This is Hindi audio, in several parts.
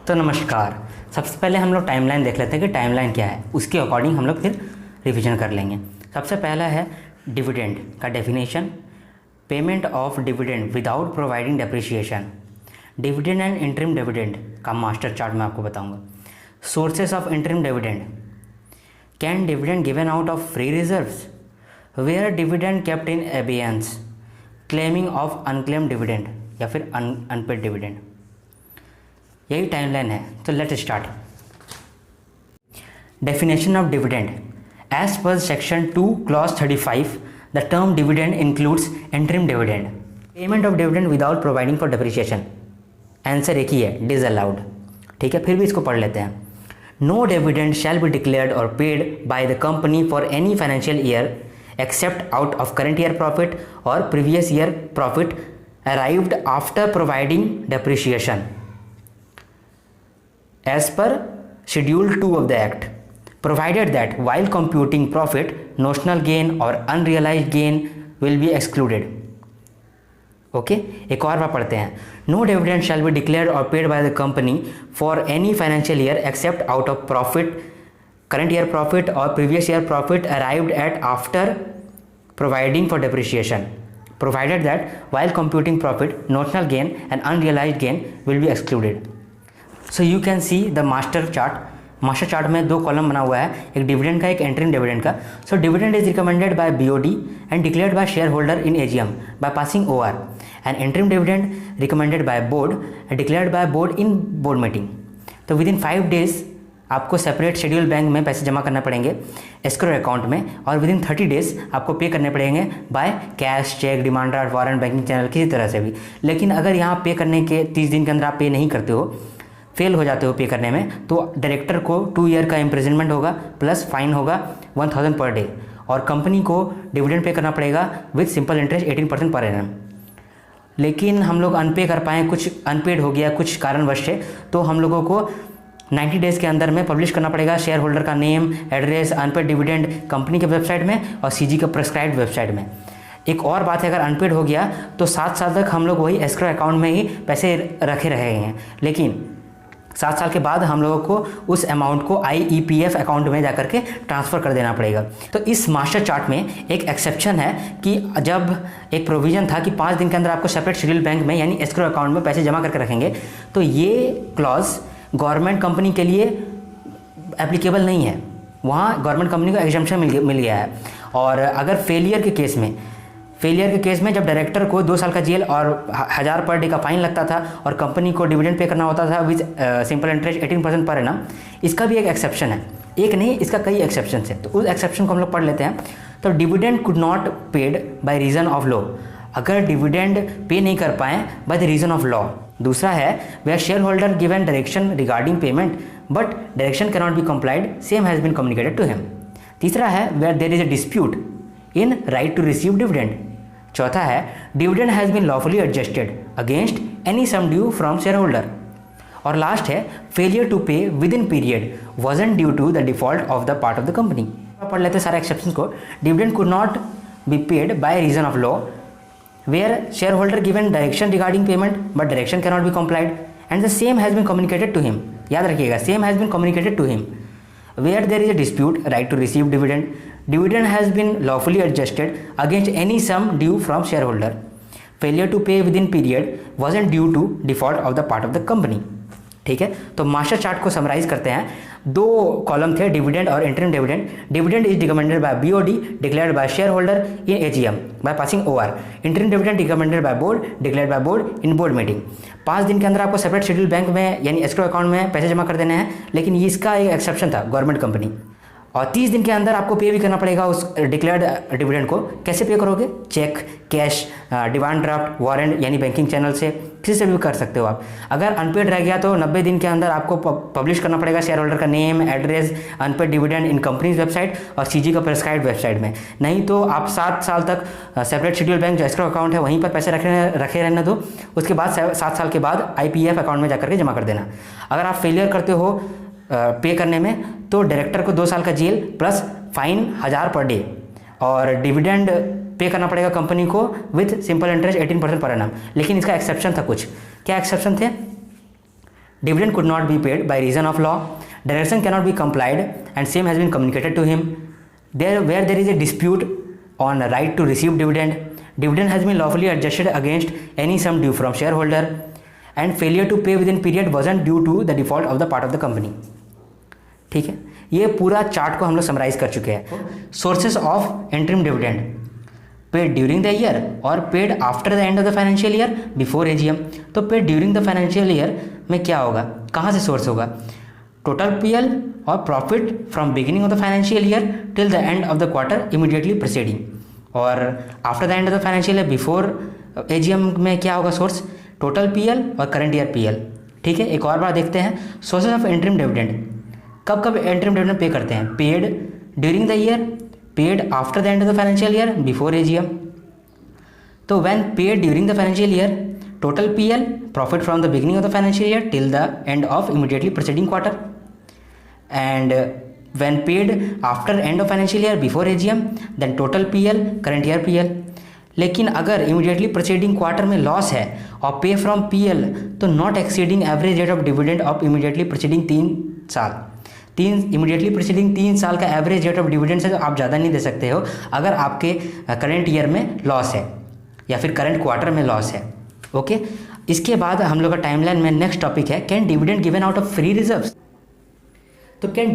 तो नमस्कार। सबसे पहले हम लोग टाइमलाइन देख लेते हैं कि टाइमलाइन क्या है, उसके अकॉर्डिंग हम लोग फिर रिवीजन कर लेंगे। सबसे पहला है डिविडेंड का definition, payment of dividend without providing depreciation. Dividend and interim dividend का मास्टर चार्ट मैं आपको बताऊंगा। Sources of interim dividend, can dividend given out of free reserves, where dividend kept in abeyance, claiming of unclaimed dividend या फिर अनपेड डिविडेंड। यही टाइमलाइन है। तो let start. Definition of dividend, as per section 2 clause 35 the term dividend includes interim dividend, payment of dividend without providing for depreciation. Answer एक ही है, डिसअलाउड। ठीक है, फिर भी इसको पढ़ लेते हैं। No dividend shall be declared और paid by the company for any financial year except out of current year profit और previous year profit arrived after providing depreciation as per schedule 2 of the act, provided that while computing profit, notional gain or unrealized gain will be excluded. Okay, एक और बार पढ़ते हैं। No dividend shall be declared or paid by the company for any financial year except out of profit, current year profit or previous year profit arrived at after providing for depreciation, provided that while computing profit, notional gain and unrealized gain will be excluded. So you can see the master chart. Master chart में दो कॉलम बना हुआ है, एक डिविडेंड का, एक इंटरिम डिविडेंड का। So dividend is recommended by BOD and declared by share holder in AGM by passing OR, and interim dividend recommended by board and declared by board in board meeting. तो विद इन 5 डेज आपको सेपरेट शेड्यूल बैंक में पैसे जमा करना पड़ेंगे एस्क्रो अकाउंट में, और विद इन 30 डेज आपको पे करने पड़ेंगे by cash, cheque, demand draft, warrant, banking channel, किसी तरह से भी। लेकिन अगर यहाँ पे करने के 30 दिन के अंदर आप पे नहीं करते हो, फेल हो जाते हो पे करने में, तो डायरेक्टर को 2 ईयर का इम्प्रिजनमेंट होगा प्लस फाइन होगा 1000 पर डे, और कंपनी को डिविडेंड पे करना पड़ेगा with simple interest 18% per annum. लेकिन हम लोग अनपे कर पाएँ, कुछ अनपेड हो गया कुछ कारणवश से, तो हम लोगों को 90 डेज़ के अंदर में पब्लिश करना पड़ेगा शेयर होल्डर का name, address, unpaid dividend company के वेबसाइट में और सीजी का प्रेस्क्राइब्ड वेबसाइट में। एक और बात है, अगर अनपेड हो गया तो 7 साल तक हम लोग वही एस्क्रो अकाउंट में ही पैसे रखे रहेंगे, लेकिन 7 साल के बाद हम लोगों को उस अमाउंट को IEPF अकाउंट में जाकर के ट्रांसफ़र कर देना पड़ेगा। तो इस मास्टर चार्ट में एक एक्सेप्शन है कि जब एक प्रोविज़न था कि 5 दिन के अंदर आपको सेपरेट शेड्यूल बैंक में यानी एस्क्रो अकाउंट में पैसे जमा करके रखेंगे, तो ये क्लॉज गवर्नमेंट कंपनी के लिए एप्लीकेबल नहीं है। वहाँ गवर्नमेंट कंपनी को एग्जम्पशन मिल गया है। और अगर फेलियर के केस में जब डायरेक्टर को 2 साल का जेल और 1000 पर डे का फाइन लगता था और कंपनी को डिविडेंड पे करना होता था with simple interest 18% per annum, इसका भी एक एक्सेप्शन है। एक नहीं, इसका कई एक्सेप्शन है। तो उस एक्सेप्शन को हम लोग पढ़ लेते हैं। तो dividend could not paid by reason of law, अगर डिविडेंड पे नहीं कर पाएँ by the reason of law. दूसरा है where shareholder given direction regarding payment but direction can not be complied, same has been communicated to him. तीसरा है where there is a dispute in right to receive dividend. चौथा है dividend has been lawfully adjusted against any sum due from share holder. और लास्ट है failure to pay within period was on due to the default of the part of the company. पढ़ लेते हैं सारे एक्सेप्शन को। Dividend could not be paid by reason of law, where shareholder given direction regarding payment but direction can not be complied and the same has been communicated to him. याद रखिएगा, same has been communicated to him. Where there is a dispute, right to receive dividend, dividend has been lawfully adjusted against any sum due from shareholder. Failure to pay within period wasn't due to default of the part of the company. ठीक है, तो मास्टर चार्ट को समराइज करते हैं। 2 कॉलम थे, डिविडेंड और interim dividend. Dividend is recommended by BOD, declared by share holder in AGM by passing OR। Interim dividend recommended by board, declared by board in board meeting. 5 दिन के अंदर आपको सेपरेट शेड्यूल बैंक में यानी एस्क्रो अकाउंट में पैसे जमा कर देने हैं, लेकिन इसका एक एक्सेप्शन था गवर्नमेंट कंपनी। और 30 दिन के अंदर आपको पे भी करना पड़ेगा उस डिक्लेयर्ड डिविडेंड को। कैसे पे करोगे? Cheque, cash, demand draft, warrant यानी बैंकिंग चैनल से, किसी से भी कर सकते हो आप। अगर अनपेड रह गया तो 90 दिन के अंदर आपको पब्लिश करना पड़ेगा शेयर होल्डर का name, address, unpaid dividend in companies website और सीजी का प्रेस्क्राइब्ड वेबसाइट में। नहीं तो आप 7 साल तक सेपरेट शेड्यूल बैंक जो एस्क्रो अकाउंट है वहीं पर पैसे रखे रहने दो। उसके बाद 7 साल के बाद IPF अकाउंट में जाकर के जमा कर देना। अगर आप फेलियर करते हो पे करने में तो डायरेक्टर को 2 साल का jail plus fine 1000 per day, और डिविडेंड पे करना पड़ेगा कंपनी को with simple interest 18% per annum. लेकिन इसका एक्सेप्शन था कुछ। क्या एक्सेप्शन थे? Dividend could not be paid by reason of law. Direction cannot be complied and same has been communicated to him. Where there is a dispute on right to receive dividend, dividend has been lawfully adjusted against any sum due from shareholder, and failure to pay within period wasn't due to the default of the part of the company. ठीक है, ये पूरा चार्ट को हम लोग समराइज कर चुके हैं. Sources of interim dividend, paid during the year और paid after the end of the financial year before AGM. तो paid during the financial year में क्या होगा, कहाँ से सोर्स होगा, टोटल पीएल और profit from beginning of the financial year till the end of the quarter immediately preceding. और after the end of the financial year before AGM में क्या होगा सोर्स, टोटल पीएल और करंट ईयर पीएल. ठीक है, एक और बार देखते हैं, सोर्सेज ऑफ इंटरिम डिविडेंड. कब कब इंटरिम डिविडेंड पे करते हैं, paid during the year, paid after the end of the financial year, before AGM. तो when paid during the financial year, total PL, profit from the beginning of the financial year till the end of immediately preceding quarter. And when paid after end of financial year before AGM, then total PL, current year PL. लेकिन अगर इमीडिएटली प्रीसीडिंग क्वार्टर में लॉस है और पे फ्रॉम पीएल, तो not exceeding average rate of dividend of immediately preceding 3 साल. इमीडिएटली प्रीसीडिंग 3 साल का एवरेज रेट ऑफ डिविडेंड है, तो आप ज़्यादा नहीं दे सकते हो अगर आपके करंट ईयर में लॉस है या फिर करंट क्वार्टर में लॉस है. ओके, इसके बाद हम लोग का टाइमलाइन में नेक्स्ट टॉपिक है, can dividend given out of free reserves. तो can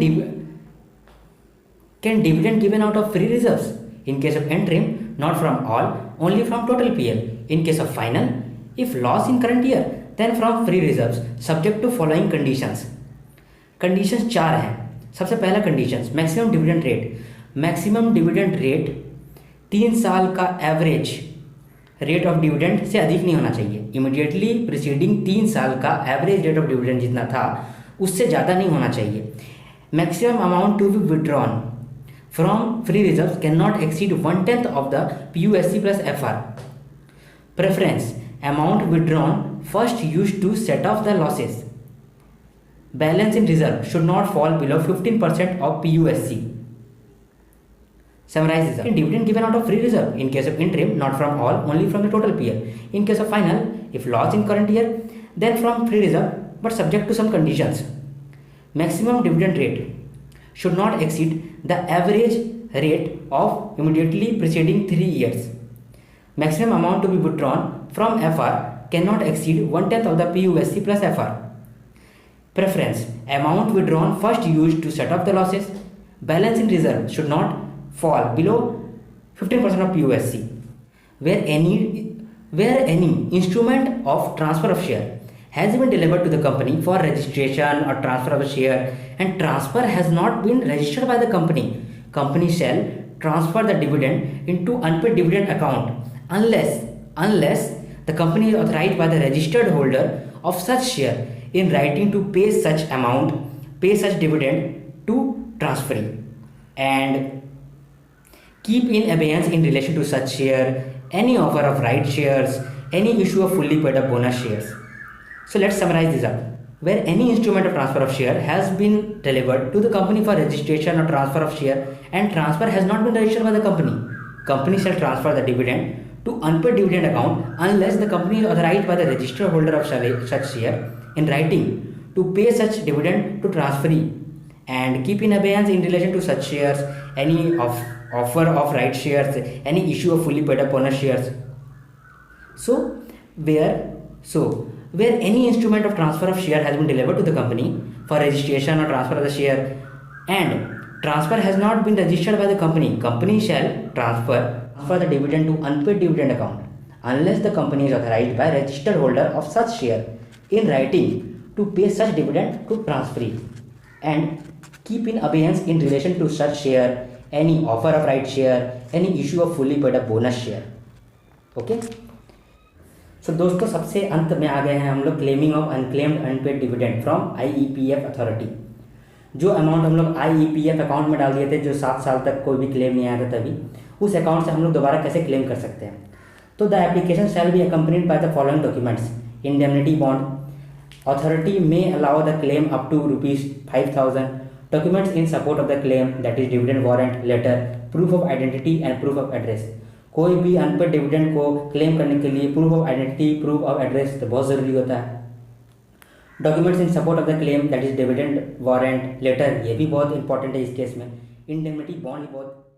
dividend given out of free reserves in case of interim, not from all, only from total PL. In case of final, if loss in current year, then from free reserves, subject to following conditions. Conditions 4 हैं. सबसे पहला conditions, maximum dividend rate. Maximum dividend rate 3 साल का एवरेज रेट ऑफ डिविडेंड से अधिक नहीं होना चाहिए. इमीडिएटली प्रीसीडिंग 3 साल का एवरेज रेट ऑफ डिविडेंड जितना था उससे ज़्यादा नहीं होना चाहिए. Maximum amount to be withdrawn from free reserves cannot exceed 1/10 of the PUSC plus FR. Preference, amount withdrawn first used to set off the losses. Balance in reserve should not fall below 15% of PUSC. Summarize this. Dividend given out of free reserve in case of interim, not from all, only from the total PL. In case of final, if loss in current year, then from free reserve, but subject to some conditions. Maximum dividend rate should not exceed the average rate of immediately preceding 3 years. Maximum amount to be withdrawn from FR cannot exceed 1/10 of the PUSC plus FR. Preference, amount withdrawn first used to set off the losses. Balance in reserve should not fall below 15% of PUSC. Where any instrument of transfer of share has been delivered to the company for registration or transfer of a share and transfer has not been registered by the company, company shall transfer the dividend into unpaid dividend account unless the company is authorized by the registered holder of such share in writing to pay such dividend to transferee and keep in abeyance in relation to such share any offer of right shares, any issue of fully paid up bonus shares. So let's summarize this up. Where any instrument of transfer of share has been delivered to the company for registration or transfer of share and transfer has not been registered by the company shall transfer the dividend to unpaid dividend account unless the company is authorized by the registered holder of such share in writing to pay such dividend to transferee and keep in abeyance in relation to such shares any offer of right shares, any issue of fully paid up bonus shares. Where any instrument of transfer of share has been delivered to the company for registration or transfer of the share and transfer has not been registered by the company shall transfer the dividend to unpaid dividend account unless the company is authorized by registered holder of such share in writing to pay such dividend to transferee and keep in abeyance in relation to such share any offer of right share, any issue of fully paid up bonus share. Okay. So दोस्तों, सबसे अंत में आ गए हैं हम लोग, claiming of unclaimed unpaid dividend from IEPF authority. जो अमाउंट हम लोग IEPF अकाउंट में डाल दिए थे, जो 7 साल तक कोई भी क्लेम नहीं आया था तभी, उस अकाउंट से हम लोग दोबारा कैसे क्लेम कर सकते हैं. तो the application shall be accompanied by the following documents. Indemnity bond, authority may allow the claim up to ₹5,000. Documents in support of the claim, that is dividend warrant letter, proof of identity and proof of address. कोई भी अनपेड डिविडेंड को क्लेम करने के लिए proof of identity, proof of address तो बहुत ज़रूरी होता है. Documents in support of the claim that is dividend warrant letter, ये भी बहुत इंपॉर्टेंट है इस केस में। इंडेमनिटी बॉन्ड बहुत